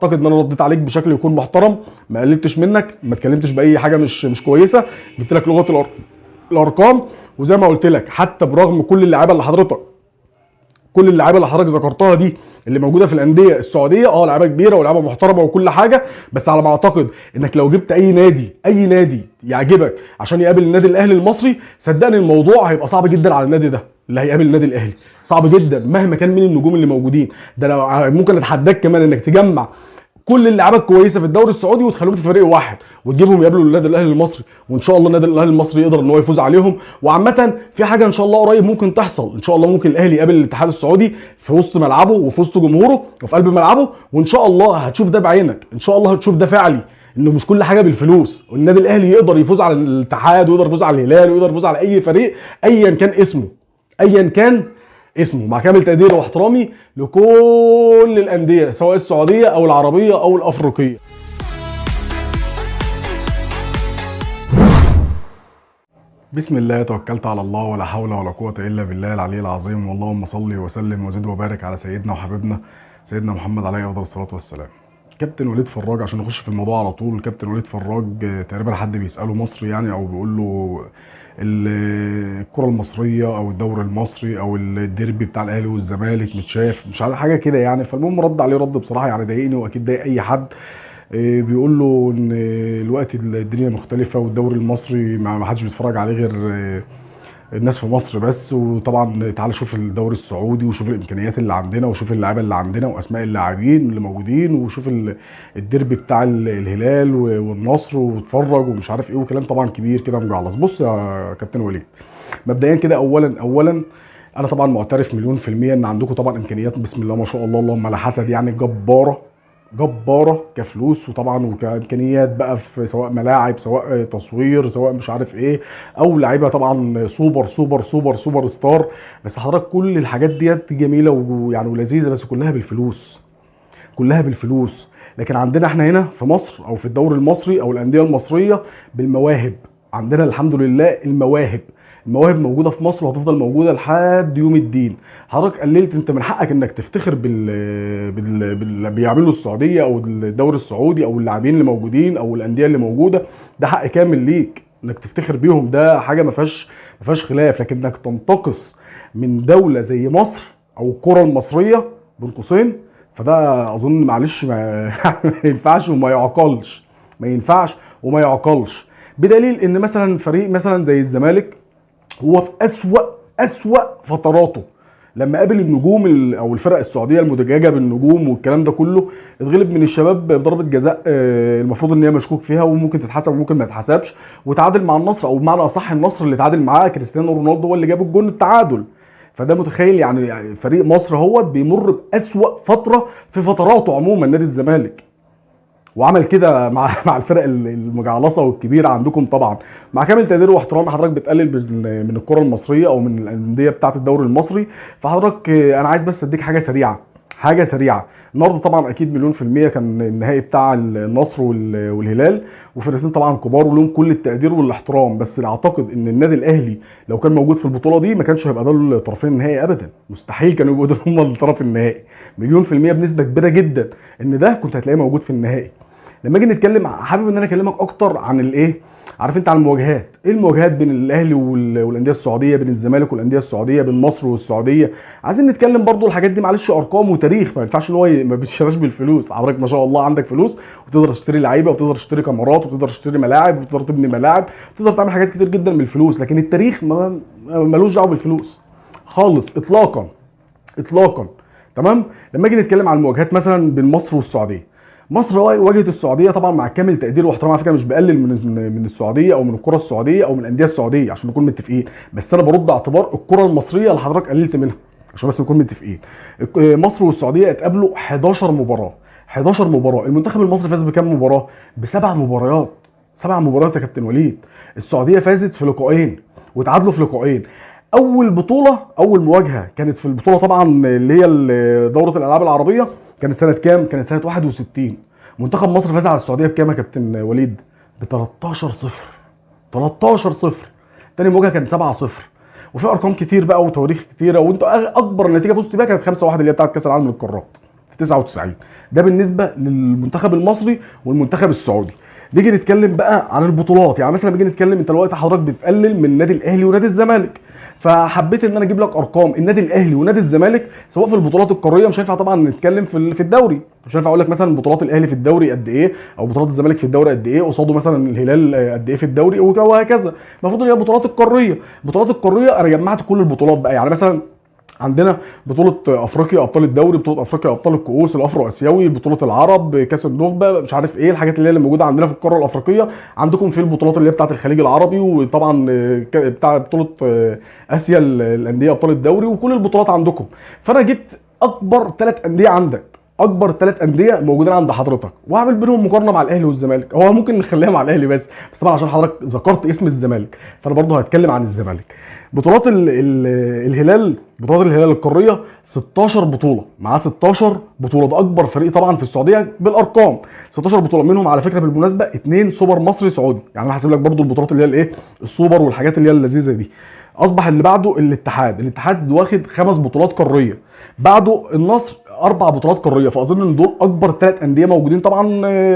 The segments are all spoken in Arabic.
اعتقد ان انا رديت عليك بشكل يكون محترم، ما قللتش منك، ما اتكلمتش باي حاجه مش كويسه، جبت لك لغه الارقام. وزي ما قلت لك حتى برغم كل اللعيبه اللي حضرتك ذكرتها دي اللي موجوده في الانديه السعوديه، لعيبه كبيره ولاعيبه محترمه وكل حاجه، بس على ما اعتقد انك لو جبت اي نادي يعجبك عشان يقابل النادي الاهلي المصري، صدقني الموضوع هيبقى صعب جدا على النادي ده اللي هيقابل النادي الاهلي، صعب جدا مهما كان مين النجوم اللي موجودين. ده لو ممكن اتحداك كمان انك تجمع كل اللعيبه الكويسه في الدوري السعودي وتخليهم في فريق واحد وتجيبهم يقابلوا النادي الاهلي المصري، وان شاء الله النادي الاهلي المصري يقدر ان هو يفوز عليهم. وعامه في حاجه ان شاء الله قريب ممكن تحصل، ان شاء الله ممكن الاهلي يقابل الاتحاد السعودي في وسط ملعبه وفي وسط جمهوره وفي قلب ملعبه، وان شاء الله هتشوف ده بعينك، ان شاء الله هتشوف ده فعلي، انه مش كل حاجه بالفلوس، والنادي الاهلي يقدر يفوز على الاتحاد ويقدر يفوز على الهلال ويقدر يفوز على اي فريق ايا كان اسمه، مع كامل تقديري واحترامي لكل الانديه سواء السعوديه او العربيه او الافريقيه. بسم الله توكلت على الله ولا حول ولا قوه الا بالله العلي العظيم، واللهم صل وسلم وزد وبارك على سيدنا وحبيبنا سيدنا محمد عليه افضل الصلاه والسلام. كابتن وليد فراج، عشان نخش في الموضوع على طول، كابتن وليد فراج تقريبا حد بيساله مصري يعني، او بيقول له الكره المصريه او الدوري المصري او الديربي بتاع الاهلي والزمالك متشاف، مش عارف حاجه كده يعني. فالمهم رد عليه رد بصراحه يعني ضايقني واكيد ضايق اي حد. بيقول له ان الوقت الدنيا مختلفه والدوري المصري ما حدش بيتفرج عليه غير الناس في مصر بس، وطبعا تعال شوف الدوري السعودي وشوف الامكانيات اللي عندنا وشوف اللعيبه اللي عندنا واسماء اللاعبين اللي موجودين وشوف الديربي بتاع الهلال والنصر واتفرج ومش عارف ايه وكلام طبعا كبير كده مجعلص. بص يا كابتن وليد، مبدئيا كده اولا انا طبعا معترف مليون في المية ان عندكم طبعا امكانيات بسم الله ما شاء الله اللهم لا حسد يعني جباره كفلوس وطبعا وكامكانيات بقى، في سواء ملاعب سواء تصوير سواء مش عارف ايه، او لعيبه طبعا سوبر ستار. بس حضرتك كل الحاجات ديت جميله ويعني ولذيذه، بس كلها بالفلوس. لكن عندنا احنا هنا في مصر او في الدوري المصري او الانديه المصريه بالمواهب، عندنا الحمد لله المواهب موجوده في مصر وهتفضل موجوده لحد يوم الدين. حضرتك قللت، انت من حقك انك تفتخر باللي بيعمله السعوديه او الدوري السعودي او اللاعبين اللي موجودين او الانديه اللي موجوده، ده حق كامل ليك انك تفتخر بيهم، ده حاجه ما فيهاش خلاف. لكن انك تنتقص من دوله زي مصر او الكره المصريه بين قوسين، فده اظن معلش ما ينفعش وما يعقلش. بدليل ان مثلا فريق مثلا زي الزمالك هو في أسوأ فتراته، لما قابل النجوم او الفرق السعوديه المدججه بالنجوم والكلام ده كله، اتغلب من الشباب بضربه جزاء المفروض ان هي مشكوك فيها وممكن تتحسب وممكن ما تتحسبش، وتعادل مع النصر، او بمعنى اصح النصر اللي تعادل معاه كريستيانو رونالدو هو اللي جاب الجون التعادل. فده متخيل يعني فريق مصر هو بيمر بأسوأ فتره في فتراته عموما نادي الزمالك، وعمل كده مع الفرق المجعلصه والكبيره عندكم طبعا. مع كامل تقدير واحترام، حضرتك بتقلل من الكره المصريه او من الانديه بتاعه الدوري المصري. فحضرتك انا عايز بس اديك حاجه سريعه. النهارده طبعا اكيد مليون في الميه كان النهائي بتاع النصر والهلال، وفرقتين طبعا كبار ولهم كل التقدير والاحترام، بس اعتقد ان النادي الاهلي لو كان موجود في البطوله دي ما كانش هيبقى دول طرفين النهائي ابدا، مستحيل كانوا يبقوا دول هم الطرف النهائي، مليون في الميه بنسبه كبيره جدا ان ده كنت هتلاقيه موجود في النهائي. لما اجي نتكلم، حابب ان انا اكلمك اكتر عن الايه، عارف انت، عن المواجهات، ايه المواجهات بين الاهلي والانديه السعوديه، بين الزمالك والانديه السعوديه، بين مصر والسعوديه. عايزين نتكلم برضو الحاجات دي معلش ارقام وتاريخ، ما ينفعش ان هو ما بيشتراش بالفلوس. حضرتك ما شاء الله عندك فلوس وتقدر تشتري لعيبه وتقدر تشتري كاميرات وتقدر تشتري ملاعب وتقدر تبني ملاعب وتقدر تعمل حاجات كتير جدا بالفلوس، لكن التاريخ ملوش دعوه بالفلوس خالص اطلاقا. تمام. لما اجي نتكلم عن المواجهات مثلا بين مصر والسعوديه، مصر واجهت السعوديه طبعا مع كامل تقدير واحترام، على فكره مش بقلل من السعوديه او من الكره السعوديه او من الانديه السعوديه عشان نكون متفقين، بس انا برد اعتبار الكره المصريه اللي حضرتك قللت منها عشان بس نكون متفقين. مصر والسعوديه اتقابلوا 11 مباراه. المنتخب المصري فاز بكام مباراه؟ بسبع مباريات. 7 مباريات يا كابتن وليد. السعوديه فازت في لقاءين وتعادلوا في لقاءين. اول مواجهه كانت في البطوله طبعا اللي هي دوره الالعاب العربيه، كانت سنه كام؟ كانت سنه 61. منتخب مصر فاز على السعوديه بكام يا كابتن وليد؟ ب 13-0. تاني مواجهه كانت 7-0. وفي ارقام كتير بقى وتواريخ كتيره، وانت اكبر نتيجه فزت بيها كانت 5-1 اللي هي بتاعت كاس العالم للقارات في 99. ده بالنسبه للمنتخب المصري والمنتخب السعودي. نيجي نتكلم بقى عن البطولات. يعني مثلا بيجي نتكلم، انت دلوقتي حضرتك بتقلل من النادي الاهلي ونادي الزمالك، فحبيت ان انا اجيب لك ارقام النادي الاهلي ونادي الزمالك سواء في البطولات القاريه. مش هينفع طبعا نتكلم في الدوري، مش هينفع اقول لك مثلا بطولات الاهلي في الدوري قد ايه او بطولات الزمالك في الدوري قد ايه، قصاده مثلا الهلال قد ايه في الدوري وهكذا. المفروض ان هي البطولات القاريه. البطولات القاريه انا جمعت كل البطولات بقى. يعني مثلا عندنا بطولة افريقيا ابطال الدوري، بطولة افريقيا ابطال الكؤوس، الافرو اسيوي، بطولة العرب، كاس النخبة، مش عارف ايه الحاجات اللي موجودة عندنا في القارة الافريقية. عندكم في البطولات اللي هي بتاعة الخليج العربي، وطبعا بتاع بطولة اسيا الاندية ابطال الدوري، وكل البطولات عندكم. فانا جبت اكبر 3 اندية عندك، اكبر 3 انديه موجودين عند حضرتك، واعمل بينهم مقارنه مع الاهلي والزمالك. هو ممكن نخليها مع الاهلي بس طبعا عشان حضرتك ذكرت اسم الزمالك فانا برضه هتكلم عن الزمالك. بطولات الهلال، بطولات الهلال القاريه 16 بطوله، معاه 16 بطوله. ده اكبر فريق طبعا في السعوديه بالارقام، 16 بطوله. منهم على فكره بالمناسبه 2 سوبر مصري سعودي. يعني انا هحسب لك برضه البطولات اللي هي الايه، السوبر والحاجات اللي هي اللذيذه دي. اصبح اللي بعده الاتحاد واخد 5 بطولات قاريه، بعده النصر 4 بطولات قاريه. فاظن ان دول اكبر 3 انديه موجودين طبعا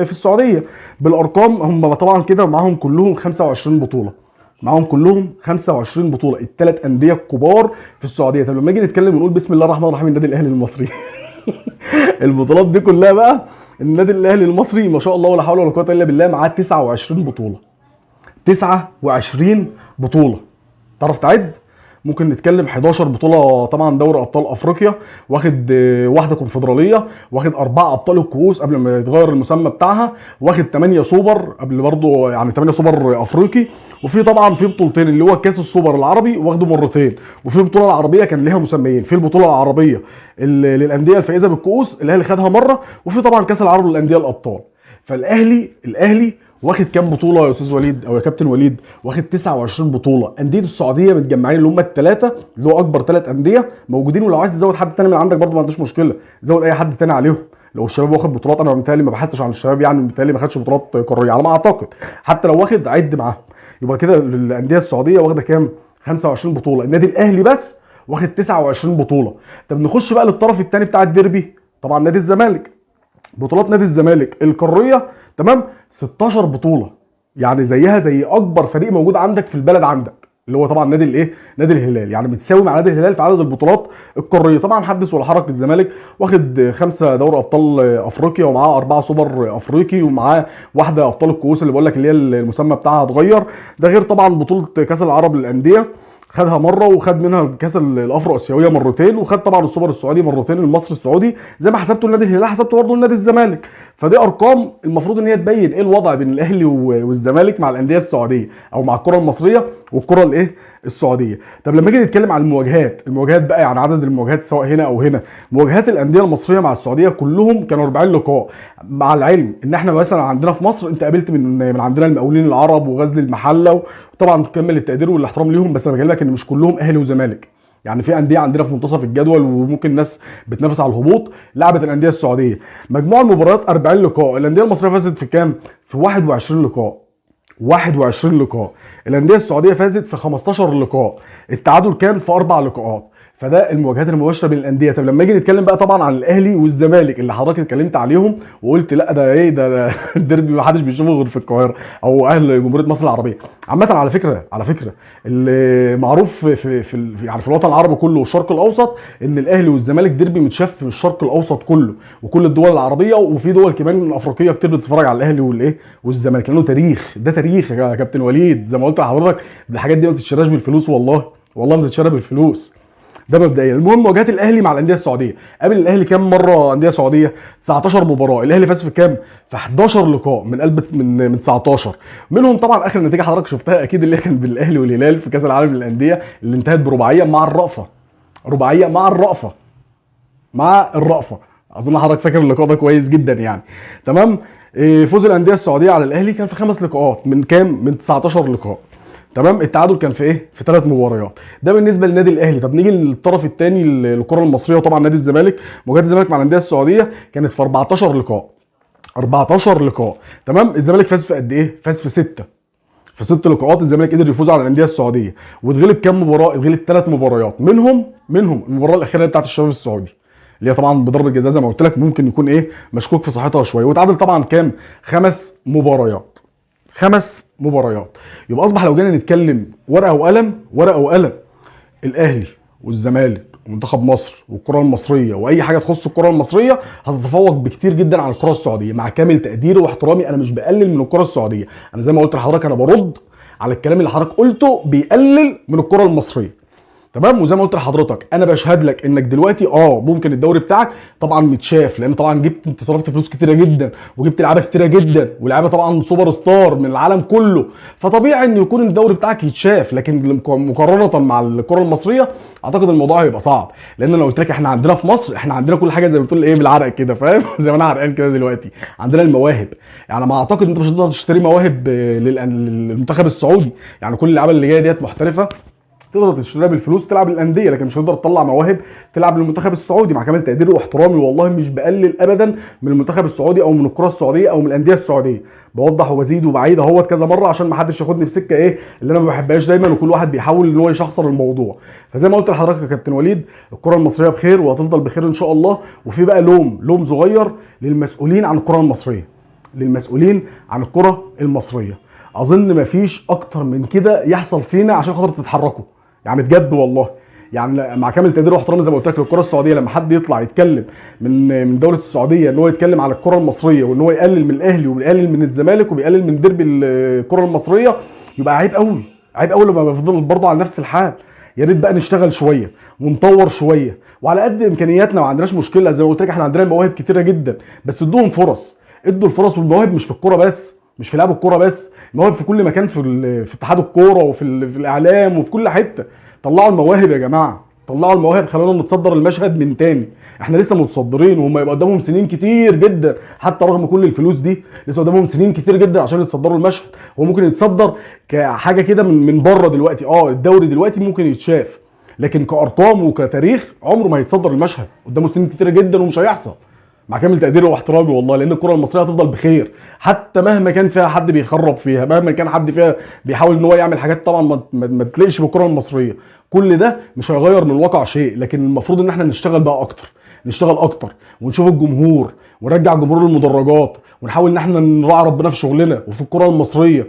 في السعوديه بالارقام. هم طبعا كده معاهم كلهم 25 بطوله، معاهم كلهم 25 بطوله، ال3 انديه الكبار في السعوديه. طب لما نيجي نتكلم ونقول بسم الله الرحمن الرحيم النادي الاهلي المصري البطولات دي كلها بقى، النادي الاهلي المصري ما شاء الله ولا حول ولا قوه الا بالله معاه 29 بطوله، 29 بطوله. تعرف تعد؟ ممكن نتكلم 11 بطوله طبعا دوري ابطال افريقيا، واخد واحده كونفدراليه، واخد 4 ابطال الكؤوس قبل ما يتغير المسمى بتاعها، واخد 8 سوبر قبل برضه، يعني 8 سوبر افريقي. وفي طبعا في بطولتين اللي هو كاس السوبر العربي واخده مرتين، وفي البطوله العربيه كان ليها مسميين. في البطوله العربيه للانديه الفائزه بالكؤوس الاهلي خدها مره، وفي طبعا كاس العرب للانديه الابطال. فالاهلي واخد كام بطوله يا استاذ وليد او يا كابتن وليد؟ واخد 29 بطوله. انديه السعوديه متجمعين اللي هم الثلاثه اللي هو اكبر 3 انديه موجودين. ولو عايز تزود حد تاني من عندك برضه ما عندوش مشكله، زود اي حد تاني عليهم. لو الشباب واخد بطولات، انا متهيألي ما بحثتش عن الشباب، يعني متهيألي ما خدش بطولات قاريه على ما اعتقد، حتى لو واخد عد معاهم. يبقى كده الانديه السعوديه واخده كام؟ 25 بطوله. النادي الاهلي بس واخد 29 بطوله. طب نخش بقى للطرف الثاني بتاع الديربي، طبعا نادي الزمالك. بطولات نادي الزمالك القاريه تمام 16 بطوله، يعني زيها زي اكبر فريق موجود عندك في البلد عندك، اللي هو طبعا نادي الايه، نادي الهلال. يعني متساوي مع نادي الهلال في عدد البطولات القاريه. طبعا حدث ولا حرج، الزمالك واخد 5 دوري ابطال افريقيا، ومعاه 4 سوبر افريقي، ومعاه واحده ابطال الكؤوس اللي بقول لك اللي هي المسمى بتاعها اتغير. ده غير طبعا بطوله كاس العرب للانديه خدها مره، وخد منها كاس الافرو اسيويه مرتين، وخد طبعا السوبر السعودي مرتين المصري السعودي. زي ما حسبته لنادي الهلال حسبته برضه لنادي الزمالك. فدي ارقام المفروض ان هي تبين ايه الوضع بين الاهلي والزمالك مع الانديه السعوديه او مع الكره المصريه والكره الايه السعوديه. طب لما نيجي نتكلم عن المواجهات بقى، يعني عدد المواجهات سواء هنا او هنا، مواجهات الانديه المصريه مع السعوديه كلهم كانوا 40 لقاء. مع العلم ان احنا مثلا عندنا في مصر انت قابلت من عندنا المقاولين العرب وغزل المحله، وطبعا تكمل التقدير والاحترام ليهم، بس انا بجيب لك ان مش كلهم اهلي وزمالك. يعني في انديه عندنا في منتصف الجدول وممكن ناس بتنافس على الهبوط لعبت الانديه السعوديه. مجموع المباريات 40 لقاء، الانديه المصريه فازت في كام؟ في 21 لقاء. 21 لقاء. الانديه السعوديه فازت في 15 لقاء، التعادل كان في 4 لقاءات. فده المواجهات المباشره بين الانديه. طب لما نيجي نتكلم بقى طبعا عن الاهلي والزمالك اللي حضرتك اتكلمت عليهم وقلت لا ده ايه ده الديربي ما حدش بيشوفه غير في القاهره او اهل جمهوريه مصر العربيه. عامه على فكره اللي معروف يعني في الوطن العربي كله والشرق الاوسط ان الاهلي والزمالك ديربي متشاف في الشرق الاوسط كله وكل الدول العربيه، وفي دول كمان افريقيه كتير بتتفرج على الاهلي والايه والزمالك، لانه تاريخ. ده تاريخ يا كابتن وليد، زي ما قلت لحضرتك الحاجات دي ما بتتشراش بالفلوس، والله ما بتتشرى بالفلوس. ده مبدئيا. المهم مواجهات الاهلي مع الانديه السعوديه، قابل الاهلي كام مره انديه سعوديه؟ 19 مباراه. الاهلي فاز في كام؟ في 11 لقاء من قلب من 19. منهم طبعا اخر نتيجه حضرتك شفتها اكيد اللي كان بالاهلي والهلال في كاس العالم للانديه اللي انتهت برباعيه مع الرأفه. رباعيه مع الرأفه. اظن حضرتك فاكر اللقاء ده كويس جدا يعني. تمام. فوز الانديه السعوديه على الاهلي كان في 5 لقاءات من كام؟ من 19 لقاء. تمام. التعادل كان في ايه؟ في 3 مباريات. ده بالنسبه للنادي الاهلي. طب نيجي للطرف الثاني للكره المصريه، وطبعا نادي الزمالك. مواجهات الزمالك مع الانديه السعوديه كانت في 14 لقاء. 14 لقاء. تمام. الزمالك فاز في قد ايه؟ فاز في 6. في 6 لقاءات الزمالك قدر يفوز على الانديه السعوديه. واتغلب كام مباراه؟ اتغلب 3 مباريات، منهم المباراه الاخيره بتاعت الشباب السعودي اللي هي طبعا بضربه جزاء زي ما قلت لك ممكن يكون ايه مشكوك في صحتها شويه، وتعادل طبعا كام 5 مباريات. 5 مباريات. يبقى اصبح لو جينا نتكلم ورقه وقلم، ورقه وقلم، الاهلي والزمالك ومنتخب مصر والكره المصريه واي حاجه تخص الكره المصريه هتتفوق بكتير جدا عن الكره السعوديه، مع كامل تقديري واحترامي. انا مش بقلل من الكره السعوديه، انا زي ما قلت لحضرتك انا برد على الكلام اللي حضرتك قلته بيقلل من الكره المصريه. تمام. وزي ما قلت لحضرتك انا بشهد لك انك دلوقتي ممكن الدوري بتاعك طبعا متشاف، لان طبعا انت صرفت فلوس كتيره جدا وجبت لعيبه كتيره جدا ولاعيبه طبعا سوبر ستار من العالم كله، فطبيعي ان يكون الدوري بتاعك يتشاف. لكن مقارنه مع الكره المصريه اعتقد الموضوع هيبقى صعب، لان انا قلت لك احنا عندنا في مصر احنا عندنا كل حاجه زي ما بتقول ايه بالعرق كده، فاهم؟ زي ما انا عرقان كده دلوقتي. عندنا المواهب، يعني ما اعتقد انت مش هتقدر تشتري مواهب للمنتخب السعودي، يعني كل اللعيبه اللي جايه ديت محترفه تقدر تشتريها بالفلوس تلعب للانديه، لكن مش هتقدر تطلع مواهب تلعب للمنتخب السعودي. مع كامل تقديري واحترامي والله مش بقلل ابدا من المنتخب السعودي او من الكره السعوديه او من الانديه السعوديه، بوضح وبزيد وبعيد اهوت كذا مره عشان ما حدش ياخدني في سكه ايه اللي انا ما بحبهاش دايما، وكل واحد بيحاول ان هو يشخصن الموضوع. فزي ما قلت لحضرتك يا كابتن وليد الكره المصريه بخير وهتفضل بخير ان شاء الله. وفي بقى لوم صغير للمسؤولين عن الكره المصريه، للمسؤولين عن الكره المصريه. اظن مفيش اكتر من كده يحصل فينا عشان خاطر تتحركوا، يعني بجد والله. يعني مع كامل تقدير واحترامي زي ما قلت لك للكره السعوديه، لما حد يطلع يتكلم من دوله السعوديه ان هو يتكلم على الكره المصريه وان هو يقلل من الاهلي ويقلل من الزمالك وبيقلل من ديربي الكره المصريه، يبقى عيب قوي، عيب قوي لما بفضل برضه على نفس الحال. يا ريت بقى نشتغل شويه ونطور شويه وعلى قد امكانياتنا، ما عندناش مشكله. زي ما قلت لك احنا عندنا مواهب كتيره جدا، بس ادوهم فرص، ادوا الفرص. والمواهب مش في الكوره بس، مش في لعب الكوره بس، المواهب في كل مكان، في اتحاد الكوره وفي الاعلام وفي كل حته. طلعوا المواهب يا جماعه، طلعوا المواهب، خلونا نتصدر المشهد من تاني. احنا لسه متصدرين وهم يبقى قدامهم سنين كتير جدا، حتى رغم كل الفلوس دي لسه قدامهم سنين كتير جدا عشان يتصدروا المشهد. هو ممكن يتصدر كحاجه كده من بره دلوقتي، الدوري دلوقتي ممكن يتشاف، لكن كارقام وكتاريخ عمره ما هيتصدر المشهد، قدامه سنين كتيره جدا ومش هيحصل. مع كامل تقديري واحترامي والله، لان الكره المصريه هتفضل بخير حتى مهما كان فيها حد بيخرب فيها، مهما كان حد فيها بيحاول ان هو يعمل حاجات طبعا ما تليقش بالكره المصريه. كل ده مش هيغير من الواقع شيء، لكن المفروض ان احنا نشتغل بقى اكتر، نشتغل اكتر ونشوف الجمهور ونرجع جمهور المدرجات، ونحاول ان احنا نراعي ربنا في شغلنا وفي الكره المصريه،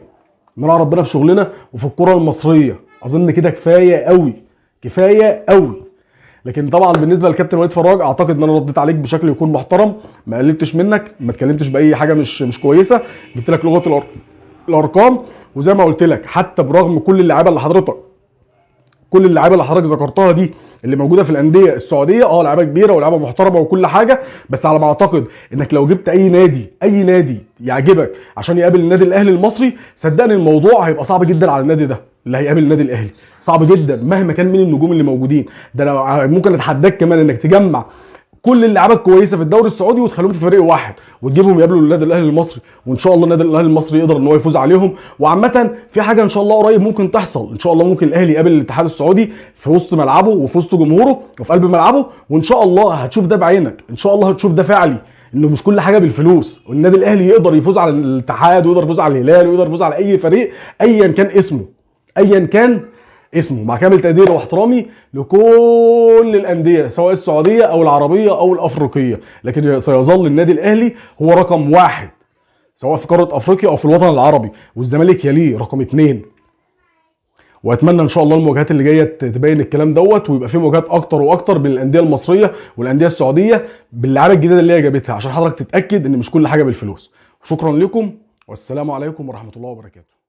نراعي ربنا في شغلنا وفي الكره المصريه. اظن كده كفايه قوي، كفايه قوي. لكن طبعا بالنسبه للكابتن وليد فراج اعتقد ان انا رديت عليك بشكل يكون محترم، ما قللتش منك، ما اتكلمتش باي حاجه مش كويسه، جبت لك لغه الارقام. وزي ما قلت لك حتى برغم كل اللعيبه اللي حضرتك ذكرتها دي اللي موجوده في الانديه السعوديه، لعيبه كبيره ولاعيبه محترمه وكل حاجه، بس على ما اعتقد انك لو جبت اي نادي يعجبك عشان يقابل النادي الاهلي المصري، صدقني الموضوع هيبقى صعب جدا على النادي ده اللي هيقابل النادي الاهلي، صعب جدا مهما كان مين النجوم اللي موجودين. ده لو ممكن اتحداك كمان انك تجمع كل اللعيبه الكويسه في الدوري السعودي وتخليهم في فريق واحد وتجيبهم يقابلوا النادي الاهلي المصري، وان شاء الله النادي الاهلي المصري يقدر ان هو يفوز عليهم. وعامه في حاجه ان شاء الله قريب ممكن تحصل، ان شاء الله ممكن الاهلي يقابل الاتحاد السعودي في وسط ملعبه وفي وسط جمهوره وفي قلب ملعبه، وان شاء الله هتشوف ده بعينك، ان شاء الله هتشوف ده فعلي، انه مش كل حاجه بالفلوس، والنادي الاهلي يقدر يفوز على الاتحاد ويقدر يفوز على الهلال ويقدر يفوز على اي فريق ايا كان اسمه. مع كامل تقديري واحترامي لكل الانديه سواء السعوديه او العربيه او الافريقيه، لكن سيظل النادي الاهلي هو رقم 1 سواء في قاره افريقيا او في الوطن العربي، والزمالك يليه رقم 2. واتمنى ان شاء الله المواجهات اللي جايه تبين الكلام دوت، ويبقى في مواجهات اكتر واكتر بين الانديه المصريه والانديه السعوديه باللعيبه الجديده اللي هي جابتها، عشان حضرتك تتاكد ان مش كل حاجه بالفلوس. شكرا لكم والسلام عليكم ورحمه الله وبركاته.